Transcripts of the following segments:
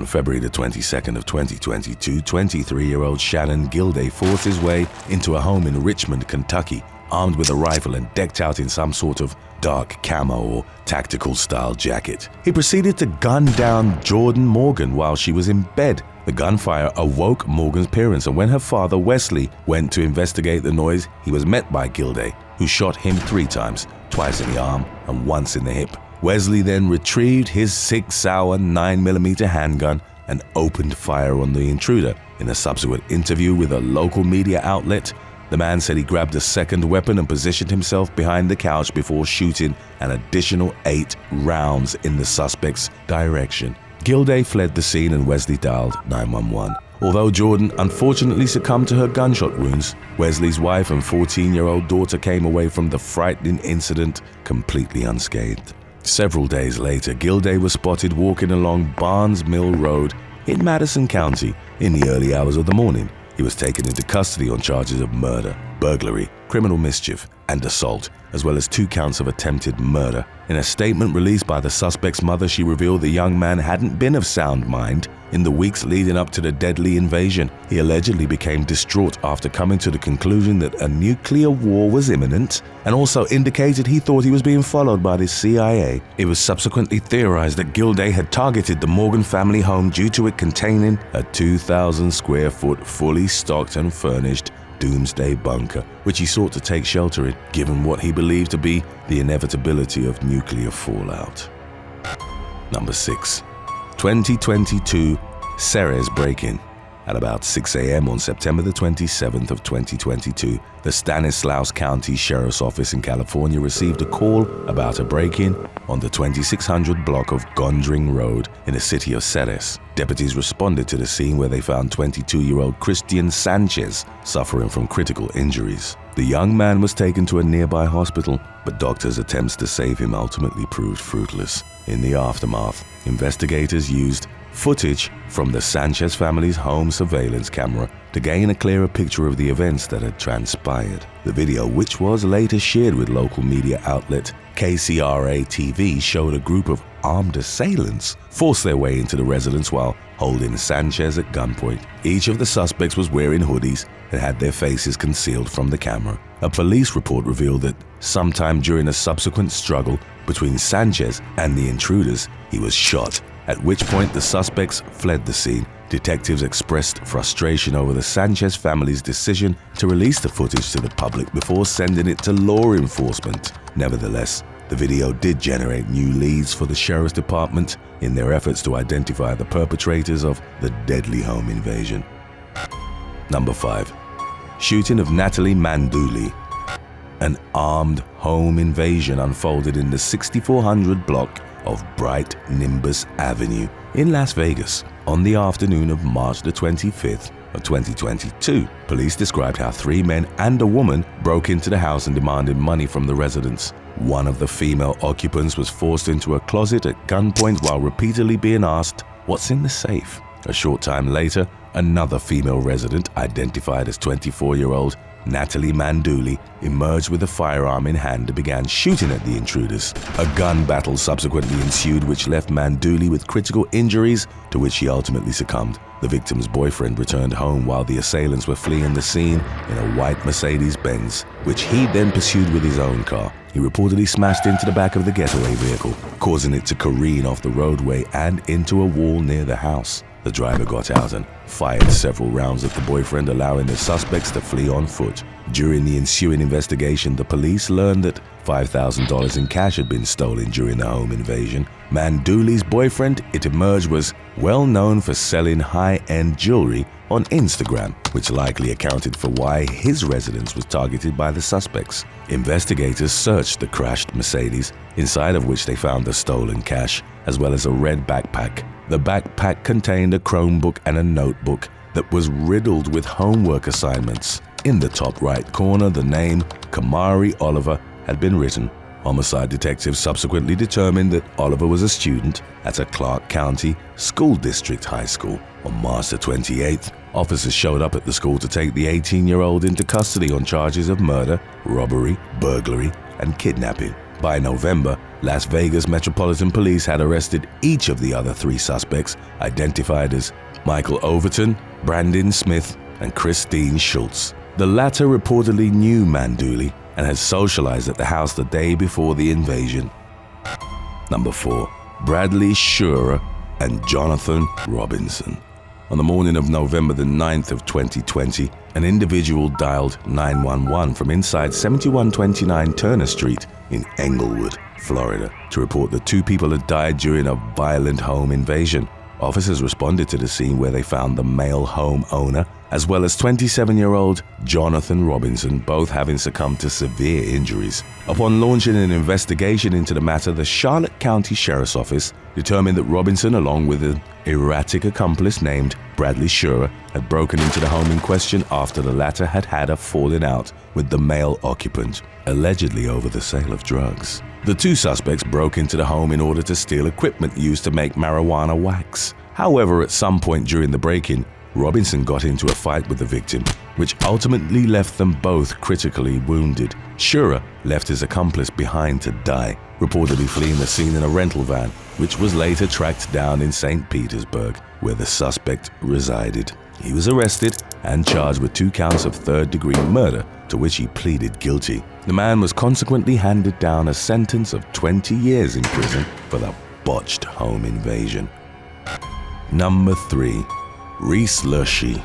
On February the 22nd of 2022, 23-year-old Shannon Gilday forced his way into a home in Richmond, Kentucky, armed with a rifle and decked out in some sort of dark camo or tactical-style jacket. He proceeded to gun down Jordan Morgan while she was in bed. The gunfire awoke Morgan's parents, and when her father, Wesley, went to investigate the noise, he was met by Gilday, who shot him 3 times, twice in the arm and once in the hip. Wesley then retrieved his 6-hour 9mm handgun and opened fire on the intruder. In a subsequent interview with a local media outlet, the man said he grabbed a second weapon and positioned himself behind the couch before shooting an additional 8 rounds in the suspect's direction. Gilday fled the scene and Wesley dialed 911. Although Jordan unfortunately succumbed to her gunshot wounds, Wesley's wife and 14-year-old daughter came away from the frightening incident completely unscathed. Several days later, Gilday was spotted walking along Barnes Mill Road in Madison County in the early hours of the morning. He was taken into custody on charges of murder, burglary, criminal mischief, and assault, as well as 2 counts of attempted murder. In a statement released by the suspect's mother, she revealed the young man hadn't been of sound mind in the weeks leading up to the deadly invasion. He allegedly became distraught after coming to the conclusion that a nuclear war was imminent, and also indicated he thought he was being followed by the CIA. It was subsequently theorized that Gilday had targeted the Morgan family home due to it containing a 2,000-square-foot, fully stocked and furnished doomsday bunker, which he sought to take shelter in, given what he believed to be the inevitability of nuclear fallout. Number 6. 2022 Ceres break-in. At about 6 a.m. on September the 27th of 2022, the Stanislaus County Sheriff's Office in California received a call about a break-in on the 2600 block of Gondring Road in the city of Ceres. Deputies responded to the scene where they found 22-year-old Christian Sanchez suffering from critical injuries. The young man was taken to a nearby hospital, but doctors' attempts to save him ultimately proved fruitless. In the aftermath, investigators used footage from the Sanchez family's home surveillance camera to gain a clearer picture of the events that had transpired. The video, which was later shared with local media outlet KCRA-TV, showed a group of armed assailants force their way into the residence while holding Sanchez at gunpoint. Each of the suspects was wearing hoodies and had their faces concealed from the camera. A police report revealed that sometime during a subsequent struggle between Sanchez and the intruders, he was shot, at which point the suspects fled the scene. Detectives expressed frustration over the Sanchez family's decision to release the footage to the public before sending it to law enforcement. Nevertheless, the video did generate new leads for the sheriff's department in their efforts to identify the perpetrators of the deadly home invasion. Number 5. Shooting of Natalie Dooley. An armed home invasion unfolded in the 6400 block of Bright Nimbus Avenue in Las Vegas on the afternoon of March the 25th of 2022. Police described how 3 men and a woman broke into the house and demanded money from the residents. One of the female occupants was forced into a closet at gunpoint while repeatedly being asked, "What's in the safe?" A short time later, another female resident, identified as 24-year-old Natalie Dooley, emerged with a firearm in hand and began shooting at the intruders. A gun battle subsequently ensued, which left Dooley with critical injuries, to which she ultimately succumbed. The victim's boyfriend returned home while the assailants were fleeing the scene in a white Mercedes-Benz, which he then pursued with his own car. He reportedly smashed into the back of the getaway vehicle, causing it to careen off the roadway and into a wall near the house. The driver got out and fired several rounds at the boyfriend, allowing the suspects to flee on foot. During the ensuing investigation, the police learned that $5,000 in cash had been stolen during the home invasion. Dooley's boyfriend, it emerged, was well known for selling high-end jewelry on Instagram, which likely accounted for why his residence was targeted by the suspects. Investigators searched the crashed Mercedes, inside of which they found the stolen cash, as well as a red backpack. The backpack contained a Chromebook and a notebook that was riddled with homework assignments. In the top right corner, the name Kamari Oliver had been written. Homicide detectives subsequently determined that Oliver was a student at a Clark County School District High School. On March the 28th, officers showed up at the school to take the 18-year-old into custody on charges of murder, robbery, burglary, and kidnapping. By November, Las Vegas Metropolitan Police had arrested each of the other 3 suspects, identified as Michael Overton, Brandon Smith, and Christine Schultz. The latter reportedly knew Dooley and had socialized at the house the day before the invasion. Number 4. Bradley Shura and Jonathan Robinson. On the morning of November the 9th of 2020, an individual dialed 911 from inside 7129 Turner Street in Englewood, Florida, to report that 2 people had died during a violent home invasion. Officers responded to the scene where they found the male home owner as well as 27-year-old Jonathan Robinson, both having succumbed to severe injuries. Upon launching an investigation into the matter, the Charlotte County Sheriff's Office determined that Robinson, along with an erratic accomplice named Bradley Shura, had broken into the home in question after the latter had had a falling out with the male occupant, allegedly over the sale of drugs. The 2 suspects broke into the home in order to steal equipment used to make marijuana wax. However, at some point during the break-in, Robinson got into a fight with the victim, which ultimately left them both critically wounded. Shura left his accomplice behind to die, reportedly fleeing the scene in a rental van, which was later tracked down in St. Petersburg, where the suspect resided. He was arrested and charged with 2 counts of third-degree murder, to which he pleaded guilty. The man was consequently handed down a sentence of 20 years in prison for the botched home invasion. Number 3. Reese Lushi.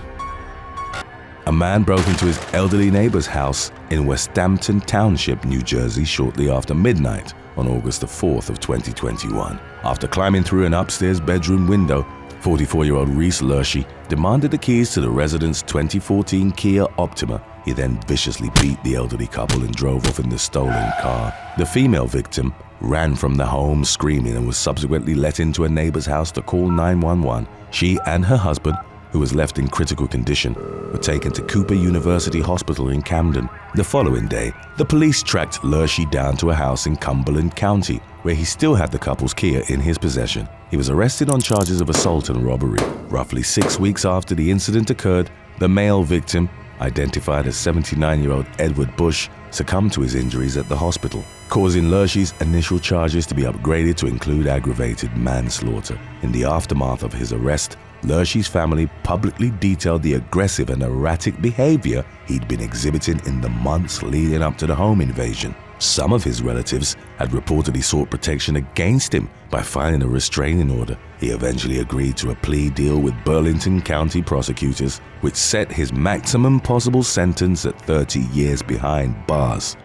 A man broke into his elderly neighbor's house in Westampton Township, New Jersey, shortly after midnight on August the 4th of 2021. After climbing through an upstairs bedroom window, 44-year-old Reese Lushi demanded the keys to the resident's 2014 Kia Optima. He then viciously beat the elderly couple and drove off in the stolen car. The female victim ran from the home screaming and was subsequently let into a neighbor's house to call 911. She and her husband, who was left in critical condition, were taken to Cooper University Hospital in Camden. The following day, the police tracked Lushi down to a house in Cumberland County, where he still had the couple's Kia in his possession. He was arrested on charges of assault and robbery. Roughly 6 weeks after the incident occurred, the male victim, identified as 79-year-old Edward Bush, succumbed to his injuries at the hospital, causing Lushi's initial charges to be upgraded to include aggravated manslaughter. In the aftermath of his arrest, Lushi's family publicly detailed the aggressive and erratic behavior he'd been exhibiting in the months leading up to the home invasion. Some of his relatives had reportedly sought protection against him by filing a restraining order. He eventually agreed to a plea deal with Burlington County prosecutors, which set his maximum possible sentence at 30 years behind bars.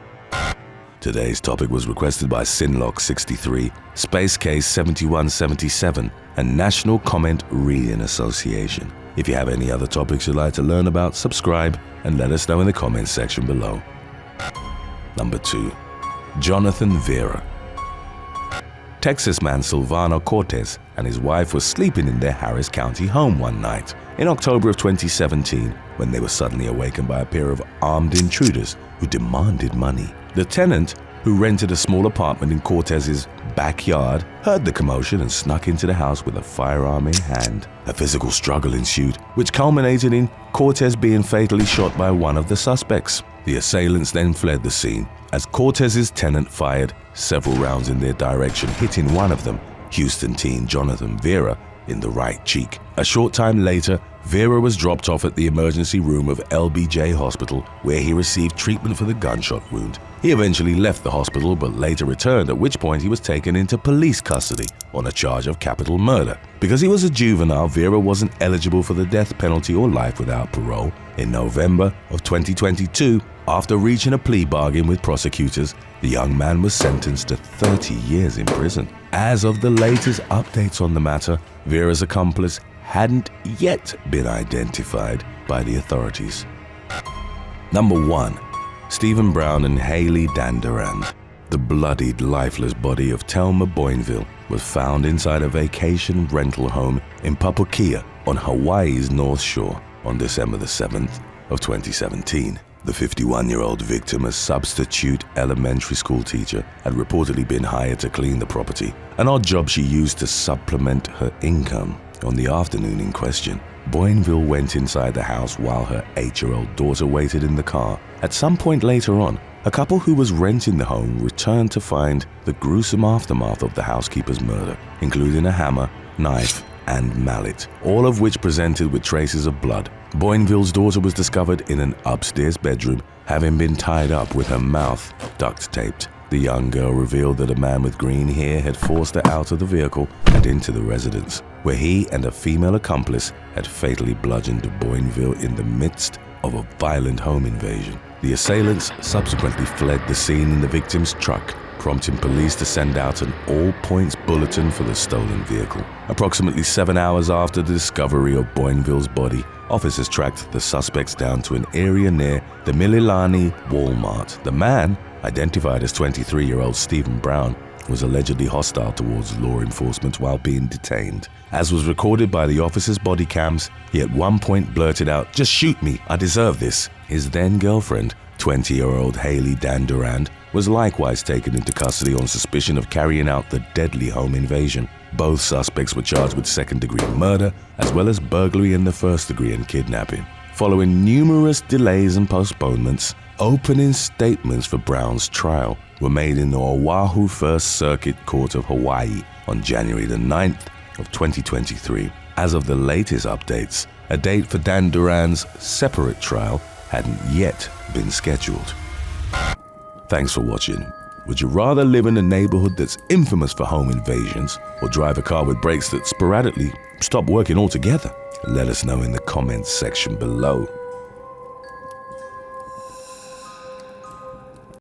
Today's topic was requested by Sinlock63, Space Case 7177, and National Comment Reading Association. If you have any other topics you'd like to learn about, subscribe and let us know in the comments section below. Number 2. Jonathan Vera. Texas man Silvano Cortez and his wife were sleeping in their Harris County home one night in October of 2017 when they were suddenly awakened by a pair of armed intruders who demanded money. The tenant, who rented a small apartment in Cortez's backyard, heard the commotion and snuck into the house with a firearm in hand. A physical struggle ensued, which culminated in Cortez being fatally shot by one of the suspects. The assailants then fled the scene as Cortez's tenant fired several rounds in their direction, hitting one of them, Houston teen Jonathan Vera, in the right cheek. A short time later, Vera was dropped off at the emergency room of LBJ Hospital, where he received treatment for the gunshot wound. He eventually left the hospital but later returned, at which point he was taken into police custody on a charge of capital murder. Because he was a juvenile, Vera wasn't eligible for the death penalty or life without parole. In November of 2022, after reaching a plea bargain with prosecutors, the young man was sentenced to 30 years in prison. As of the latest updates on the matter, Vera's accomplice hadn't yet been identified by the authorities. Number 1. Stephen Brown and Hayley Dandridge. The bloodied, lifeless body of Thelma Boinville was found inside a vacation rental home in Papukia on Hawaii's North Shore on December the 7th of 2017. The 51-year-old victim, a substitute elementary school teacher, had reportedly been hired to clean the property, an odd job she used to supplement her income. On the afternoon in question, Boinville went inside the house while her 8-year-old daughter waited in the car. At some point later on, A couple who was renting the home returned to find the gruesome aftermath of the housekeeper's murder, including a hammer, knife, and mallet, all of which presented with traces of blood. Boinville's daughter was discovered in an upstairs bedroom, having been tied up with her mouth duct taped. The young girl revealed that a man with green hair had forced her out of the vehicle and into the residence, where he and a female accomplice had fatally bludgeoned Boinville in the midst of a violent home invasion. The assailants subsequently fled the scene in the victim's truck, prompting police to send out an all-points bulletin for the stolen vehicle. Approximately 7 hours after the discovery of Boinville's body, officers tracked the suspects down to an area near the Mililani Walmart. The man, identified as 23-year-old Stephen Brown, was allegedly hostile towards law enforcement while being detained. As was recorded by the officers' body cams, he at one point blurted out, "Just shoot me, I deserve this." His then-girlfriend, 20-year-old Hayley Dandridge, was likewise taken into custody on suspicion of carrying out the deadly home invasion. Both suspects were charged with second-degree murder, as well as burglary in the first degree and kidnapping. Following numerous delays and postponements, opening statements for Brown's trial were made in the Oahu First Circuit Court of Hawaii on January the 9th of 2023. As of the latest updates, a date for Dan Duran's separate trial hadn't yet been scheduled. Thanks for watching. Would you rather live in a neighborhood that's infamous for home invasions or drive a car with brakes that sporadically stop working altogether? Let us know in the comments section below.